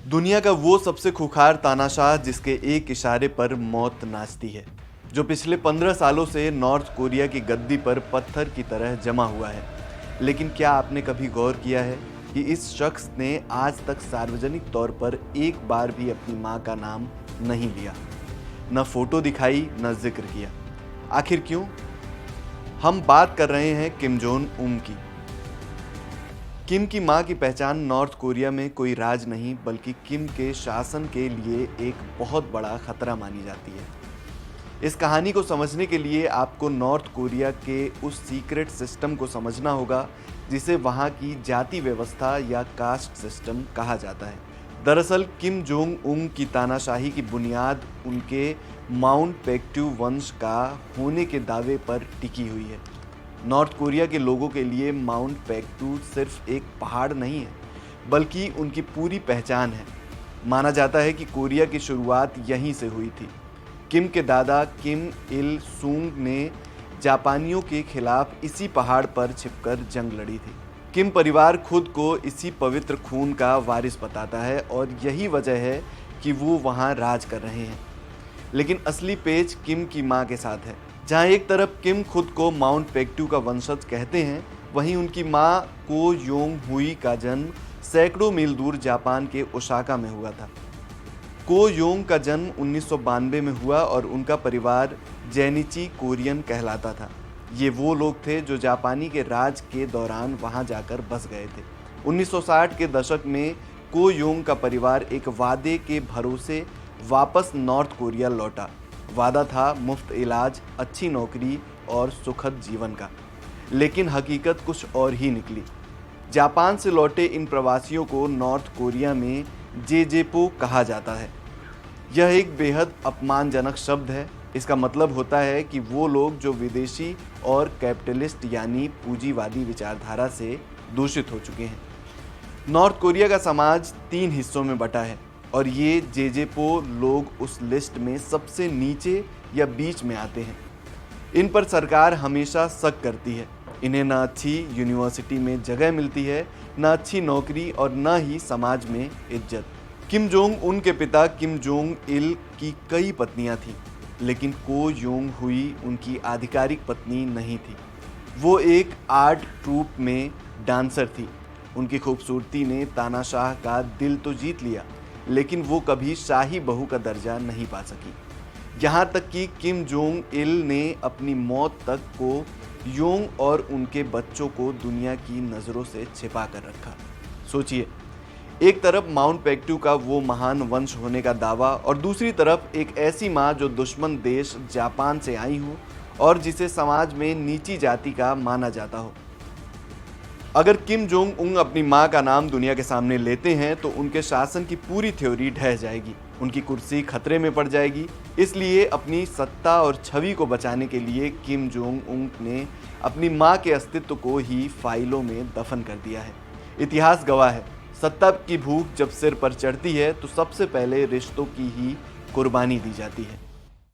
दुनिया का वो सबसे खूंखार तानाशाह जिसके एक इशारे पर मौत नाचती है, जो पिछले 15 सालों से नॉर्थ कोरिया की गद्दी पर पत्थर की तरह जमा हुआ है। लेकिन क्या आपने कभी गौर किया है कि इस शख्स ने आज तक सार्वजनिक तौर पर एक बार भी अपनी मां का नाम नहीं लिया, न फोटो दिखाई, न जिक्र किया। आखिर क्यों? हम बात कर रहे हैं किम जोंग उन की। किम की मां की पहचान नॉर्थ कोरिया में कोई राज नहीं बल्कि किम के शासन के लिए एक बहुत बड़ा खतरा मानी जाती है। इस कहानी को समझने के लिए आपको नॉर्थ कोरिया के उस सीक्रेट सिस्टम को समझना होगा जिसे वहां की जाति व्यवस्था या कास्ट सिस्टम कहा जाता है। दरअसल किम जोंग उन की तानाशाही की बुनियाद उनके माउंट पेक्टू वंश का होने के दावे पर टिकी हुई है। नॉर्थ कोरिया के लोगों के लिए माउंट पेक्टू सिर्फ एक पहाड़ नहीं है बल्कि उनकी पूरी पहचान है। माना जाता है कि कोरिया की शुरुआत यहीं से हुई थी। किम के दादा किम इल सूंग ने जापानियों के खिलाफ इसी पहाड़ पर छिपकर जंग लड़ी थी। किम परिवार खुद को इसी पवित्र खून का वारिस बताता है और यही वजह है कि वो वहाँ राज कर रहे हैं। लेकिन असली पेच किम की मां के साथ है। जहां एक तरफ किम खुद को माउंट पेक्टू का वंशज कहते हैं, वहीं उनकी मां को योंग हुई का जन्म सैकड़ों मील दूर जापान के ओसाका में हुआ था। को योंग का जन्म 1992 में हुआ और उनका परिवार जेनिची कोरियन कहलाता था। ये वो लोग थे जो जापानी के राज के दौरान वहां जाकर बस गए थे। 1960 के दशक में को योंग का परिवार एक वादे के भरोसे वापस नॉर्थ कोरिया लौटा। वादा था मुफ्त इलाज, अच्छी नौकरी और सुखद जीवन का। लेकिन हकीकत कुछ और ही निकली। जापान से लौटे इन प्रवासियों को नॉर्थ कोरिया में जेजेपो कहा जाता है। यह एक बेहद अपमानजनक शब्द है। इसका मतलब होता है कि वो लोग जो विदेशी और कैपिटलिस्ट यानी पूंजीवादी विचारधारा से दूषित हो चुके हैं। नॉर्थ कोरिया का समाज 3 हिस्सों में बटा है और ये जेजेपो लोग उस लिस्ट में सबसे नीचे या बीच में आते हैं। इन पर सरकार हमेशा शक करती है। इन्हें न अच्छी यूनिवर्सिटी में जगह मिलती है, न अच्छी नौकरी और न ही समाज में इज्जत। किम जोंग उन के पिता किम जोंग इल की कई पत्नियां थीं, लेकिन को योंग हुई उनकी आधिकारिक पत्नी नहीं थी। वो एक आर्ट ट्रूप में डांसर थी। उनकी खूबसूरती ने तानाशाह का दिल तो जीत लिया, लेकिन वो कभी शाही बहू का दर्जा नहीं पा सकी। यहाँ तक कि किम जोंग इल ने अपनी मौत तक को योंग और उनके बच्चों को दुनिया की नज़रों से छिपा कर रखा। सोचिए, एक तरफ माउंट पेक्टू का वो महान वंश होने का दावा और दूसरी तरफ एक ऐसी माँ जो दुश्मन देश जापान से आई हो और जिसे समाज में नीची जाति का माना जाता हो। अगर किम जोंग उन अपनी मां का नाम दुनिया के सामने लेते हैं तो उनके शासन की पूरी थ्योरी ढह जाएगी, उनकी कुर्सी खतरे में पड़ जाएगी। इसलिए अपनी सत्ता और छवि को बचाने के लिए किम जोंग उन ने अपनी मां के अस्तित्व को ही फाइलों में दफन कर दिया है। इतिहास गवाह है, सत्ता की भूख जब सिर पर चढ़ती है तो सबसे पहले रिश्तों की ही कुर्बानी दी जाती है।